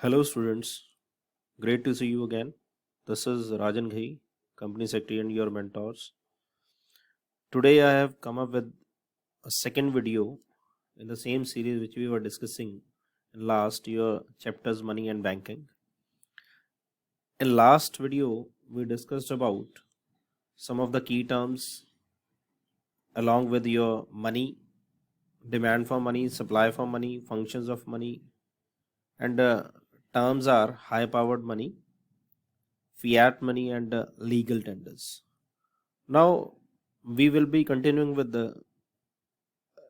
Hello, students. Great to see you again. This is Rajan Ghai, Company Secretary and your mentors. Today, I have come up with a second video in the same series which we were discussing in last year chapters Money and Banking. In last video, we discussed about some of the key terms along with your money, demand for money, supply for money, functions of money, and terms are high powered money, fiat money, and legal tenders. Now we will be continuing with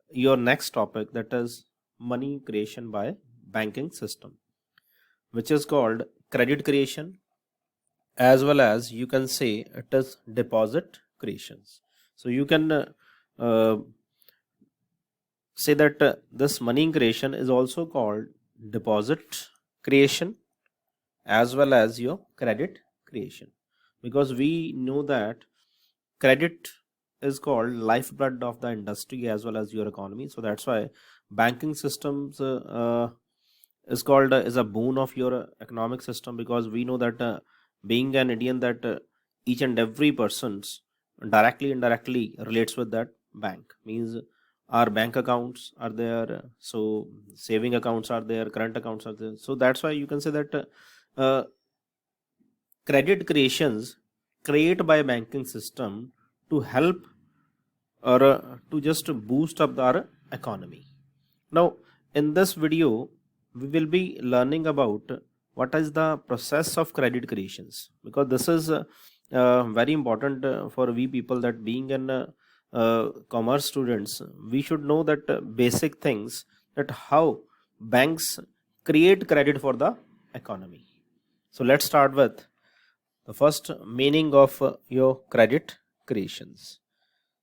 your next topic, that is money creation by banking system, which is called credit creation, as well as you can say it is deposit creations. So you can uh, say that this money creation is also called deposit creation as well as your credit creation, because we know that credit is called lifeblood of the industry as well as your economy. So that's why banking systems is called is a boon of your economic system, because we know that being an Indian, that each and every person's directly indirectly relates with that bank. Means our bank accounts are there, so saving accounts are there, current accounts are there. So that's why you can say that credit creations create by banking system to help or to just boost up our economy. Now, in this video, we will be learning about what is the process of credit creations, because this is very important for we people, that being an commerce students, we should know that basic things, that how banks create credit for the economy. So let's start with the first meaning of your credit creations.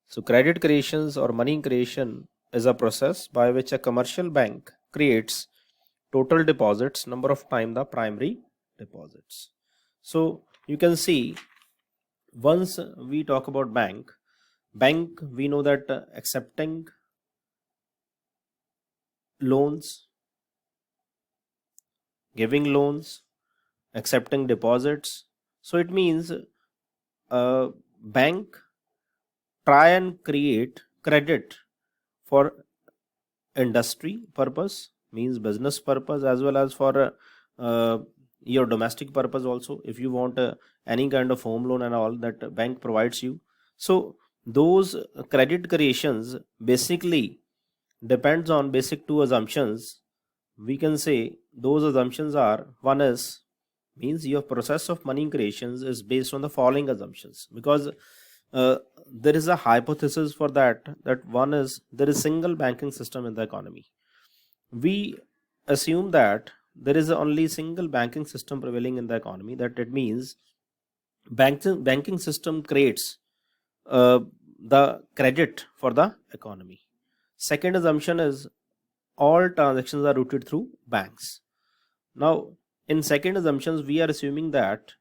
So, credit creations or money creation is a process by which a commercial bank creates total deposits number of time the primary deposits. So, you can see once we talk about bank we know that accepting loans, giving loans, accepting deposits. So, it means bank try and create credit for industry purpose, means business purpose, as well as for your domestic purpose also. If you want any kind of home loan and all, that bank provides you. So those credit creations basically depends on basic two assumptions. We can say those assumptions are, one is, means your process of money creations is based on the following assumptions, because there is a hypothesis for that, that one is there is single banking system in the economy. We assume that there is only single banking system prevailing in the economy, that it means banking system creates the credit for the economy. Second assumption is all transactions are routed through banks. Now, in second assumptions, we are assuming that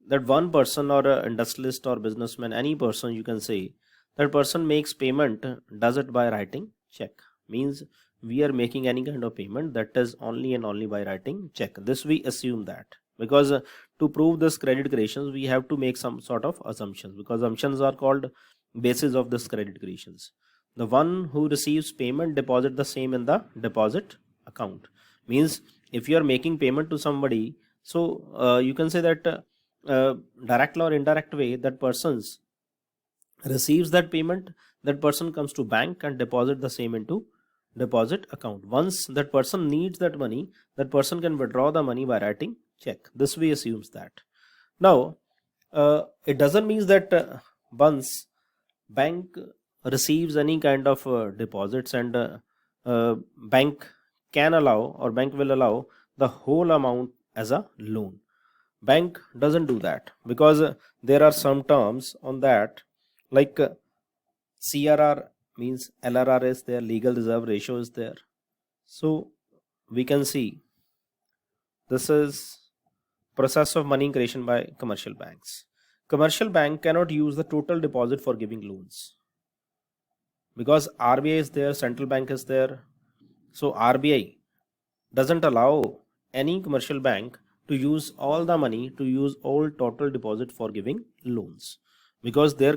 one person or a industrialist or businessman, any person you can say, that person makes payment, does it by writing check. Means we are making any kind of payment, that is only and only by writing check. This we assume that, because to prove this credit creations we have to make some sort of assumptions, because assumptions are called basis of this credit creations. The one who receives payment deposit the same in the deposit account. Means if you are making payment to somebody, so you can say that direct or indirect way, that persons receives that payment, that person comes to bank and deposit the same into deposit account. Once that person needs that money, that person can withdraw the money by writing check. This way assumes that. Now it doesn't mean that once bank receives any kind of deposits and bank can allow or bank will allow the whole amount as a loan. Bank doesn't do that, because there are some terms on that, like CRR, means LRR is there, legal reserve ratio is there. So we can see this is process of money creation by commercial banks. Commercial bank cannot use the total deposit for giving loans, because RBI is there, central bank is there. So RBI doesn't allow any commercial bank to use all the money, to use all total deposit for giving loans, because there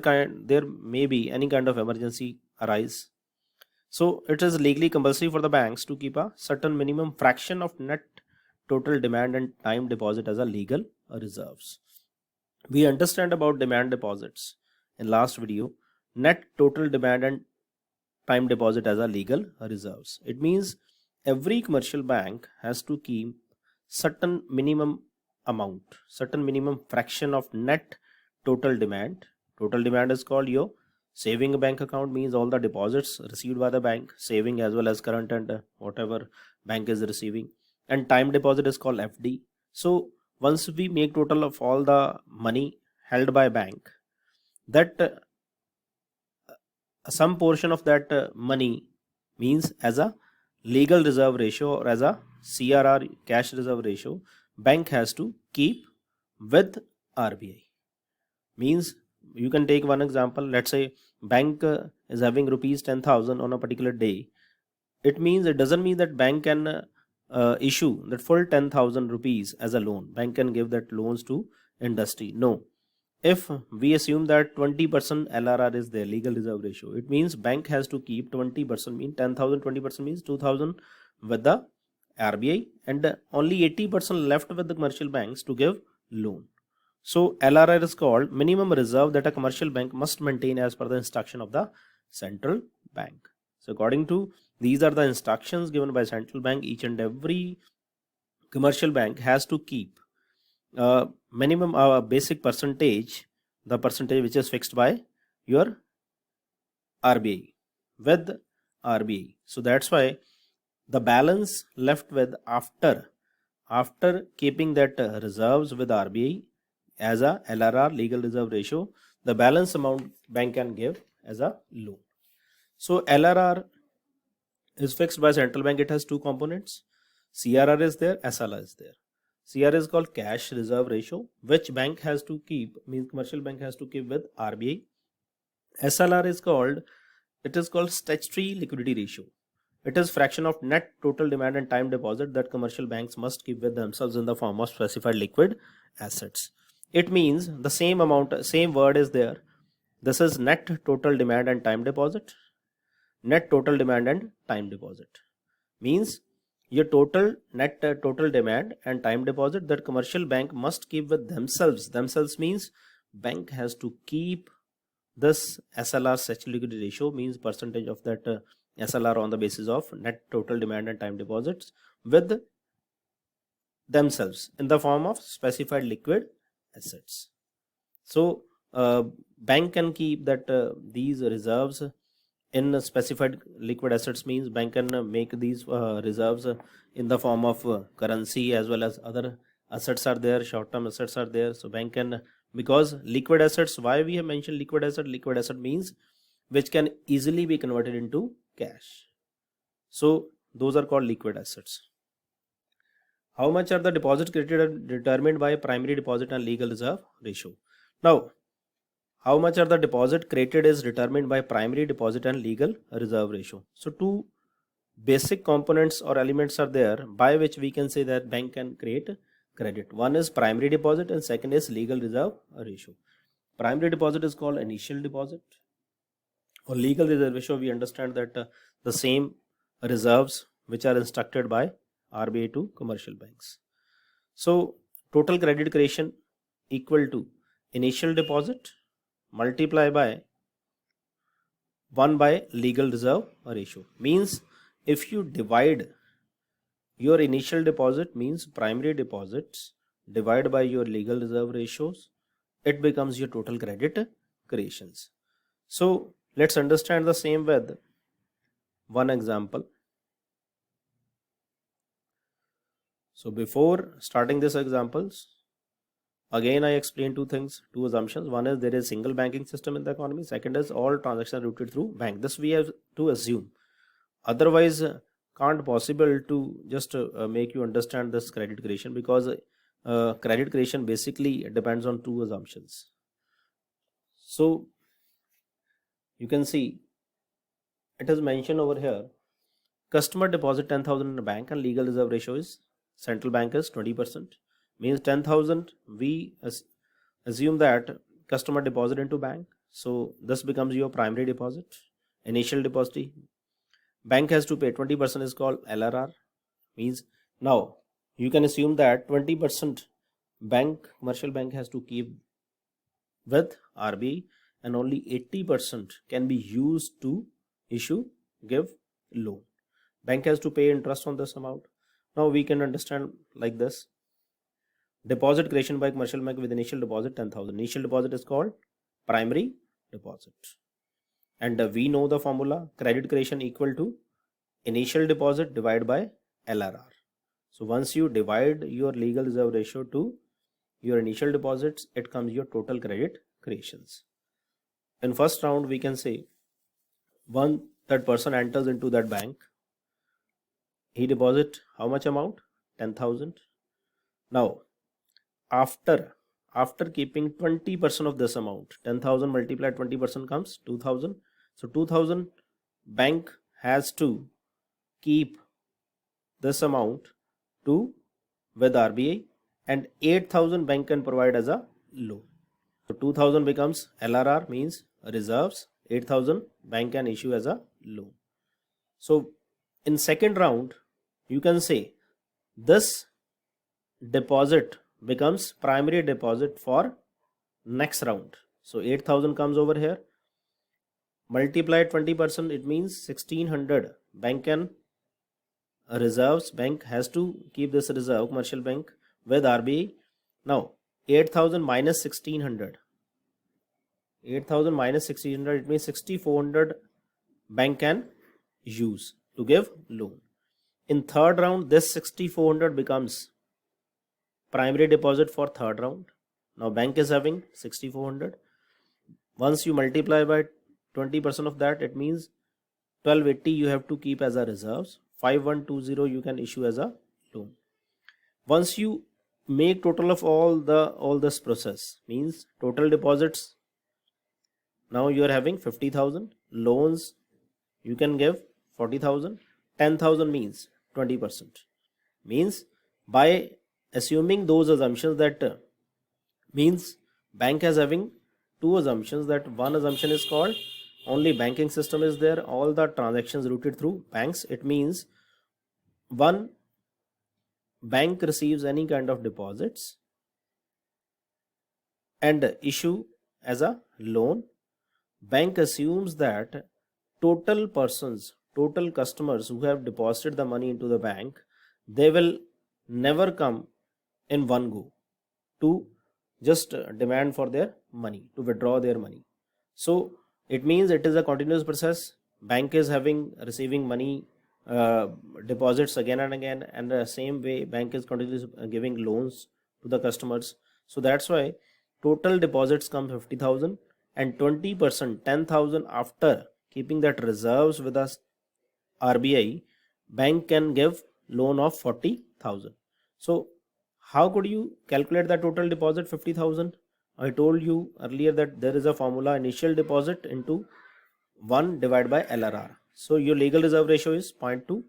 may be any kind of emergency arise. So it is legally compulsory for the banks to keep a certain minimum fraction of net total demand and time deposit as a legal reserves. We understand about demand deposits in last video. Net total demand and time deposit as a legal reserves. It means every commercial bank has to keep certain minimum amount, certain minimum fraction of net total demand. Total demand is called your saving bank account, means all the deposits received by the bank, saving as well as current and whatever bank is receiving. And time deposit is called FD. So once we make total of all the money held by bank, that some portion of that money, means as a legal reserve ratio or as a CRR, cash reserve ratio, bank has to keep with RBI. Means you can take one example. Let's say bank is having rupees 10,000 on a particular day. It doesn't mean that bank can issue that full 10,000 rupees as a loan. Bank can give that loans to industry. No. If we assume that 20% LRR is their legal reserve ratio, it means bank has to keep 20%, mean 10,000, 20% means 2,000 with the RBI, and only 80% left with the commercial banks to give loan. So LRR is called minimum reserve that a commercial bank must maintain as per the instruction of the central bank. So according to these are the instructions given by central bank, each and every commercial bank has to keep minimum basic percentage, the percentage which is fixed by your RBI, with RBI. So that's why the balance left with after keeping that reserves with RBI as a LRR, legal reserve ratio, the balance amount bank can give as a loan. So LRR is fixed by central bank. It has two components. CRR is there, SLR is there. CRR is called cash reserve ratio, which bank has to keep, means commercial bank has to keep with RBI. SLR is called, it is called statutory liquidity ratio. It is fraction of net total demand and time deposit that commercial banks must keep with themselves in the form of specified liquid assets. It means the same amount, same word is there. This is net total demand and time deposit. Net total demand and time deposit means your total net total demand and time deposit that commercial bank must keep with themselves. Themselves means bank has to keep this SLR, statutory liquidity ratio, means percentage of that SLR on the basis of net total demand and time deposits with themselves in the form of specified liquid assets. So bank can keep that these reserves in specified liquid assets, means bank can make these reserves in the form of currency as well as other assets are there, short-term assets are there. So bank can, because liquid assets, why we have mentioned liquid asset means which can easily be converted into cash. So those are called liquid assets. How much are the deposit created are determined by primary deposit and legal reserve ratio. Now how much are the deposit created is determined by primary deposit and legal reserve ratio. So two basic components or elements are there by which we can say that bank can create credit. One is primary deposit and second is legal reserve ratio. Primary deposit is called initial deposit, or legal reserve ratio. We understand that the same reserves which are instructed by RBI to commercial banks. So total credit creation equal to initial deposit multiply by 1 by legal reserve ratio. Means if you divide your initial deposit, means primary deposits, divide by your legal reserve ratios, it becomes your total credit creations. So let's understand the same with one example. So before starting these examples, again I explained two things, two assumptions. One is there is single banking system in the economy. Second is all transactions are routed through bank. This we have to assume. Otherwise can't possible to just make you understand this credit creation, because credit creation basically depends on two assumptions. So you can see it is mentioned over here, customer deposit 10,000 in a bank and legal reserve ratio is central bank is 20%. Means 10,000 we assume that customer deposit into bank. So this becomes your primary deposit, initial deposit. Bank has to pay 20% is called LRR. Means now you can assume that 20% commercial bank has to keep with RBI, and only 80% can be used to give loan. Bank has to pay interest on this amount. Now we can understand like this. Deposit creation by commercial bank with initial deposit 10,000. Initial deposit is called primary deposit. And we know the formula, credit creation equal to initial deposit divided by LRR. So once you divide your legal reserve ratio to your initial deposits, it comes your total credit creations. In first round, we can say that person enters into that bank. He deposit how much amount? 10,000. Now, after keeping 20% of this amount, 10,000 multiplied 20% comes 2,000. So 2,000 bank has to keep this amount with RBI, and 8,000 bank can provide as a loan. So 2,000 becomes LRR, means reserves. 8,000 bank can issue as a loan. So in second round, you can say this deposit becomes primary deposit for next round. So 8,000 comes over here, multiply 20%, it means 1,600 bank can reserves. Bank has to keep this reserve, commercial bank, with RBI. Now 8,000 minus 1,600, 8,000 minus 1,600, it means 6,400 bank can use to give loan. In third round, this 6,400 becomes primary deposit for third round. Now bank is having 6,400. Once you multiply by 20% of that, it means 1,280 you have to keep as a reserves. 5,120 you can issue as a loan. Once you make total of all this process, means total deposits, now you are having 50,000. Loans you can give 40,000. 10,000 means 20%. Means by assuming those assumptions, that means bank is having two assumptions. That one assumption is called only banking system is there, all the transactions routed through banks. It means one bank receives any kind of deposits and issue as a loan. Bank assumes that total customers who have deposited the money into the bank, they will never come in one go to just demand for their money, to withdraw their money. So it means it is a continuous process. Bank is receiving money, deposits again and again, and the same way bank is continuously giving loans to the customers. So that's why total deposits come 50,000, and 20%, 10,000, after keeping that reserves with us RBI, bank can give loan of 40,000. So how could you calculate the total deposit 50,000? I told you earlier that there is a formula, initial deposit into 1 divided by LRR. So your legal reserve ratio is 0.2,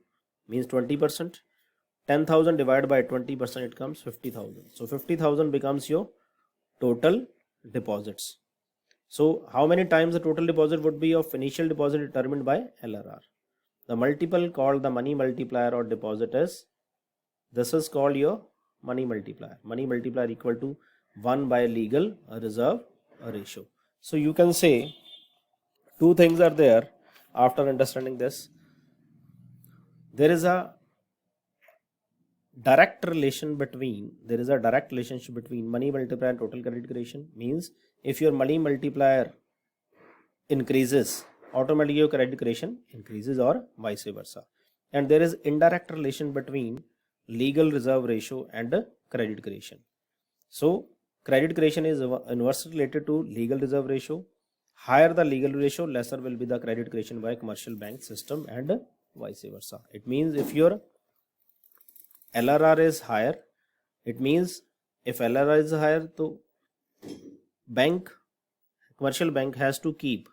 means 20%. 10,000 divided by 20%, it comes 50,000. So 50,000 becomes your total deposits. So how many times the total deposit would be of initial deposit determined by LRR? The multiple called the money multiplier or deposit this is called your money multiplier. Money multiplier equal to 1 by legal reserve ratio. So you can say two things are there after understanding this. There is a direct relationship between money multiplier and total credit creation. Means if your money multiplier increases, automatically your credit creation increases, or vice versa. And there is indirect relation between legal reserve ratio and credit creation. So credit creation is inversely related to legal reserve ratio. Higher the legal ratio, lesser will be the credit creation by commercial bank system, and vice versa. It means if your LRR is higher, it means if LRR is higher, so commercial bank has to keep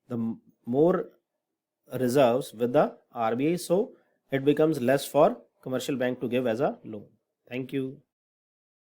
the more reserves with the RBI, so it becomes less for commercial bank to give as a loan. Thank you.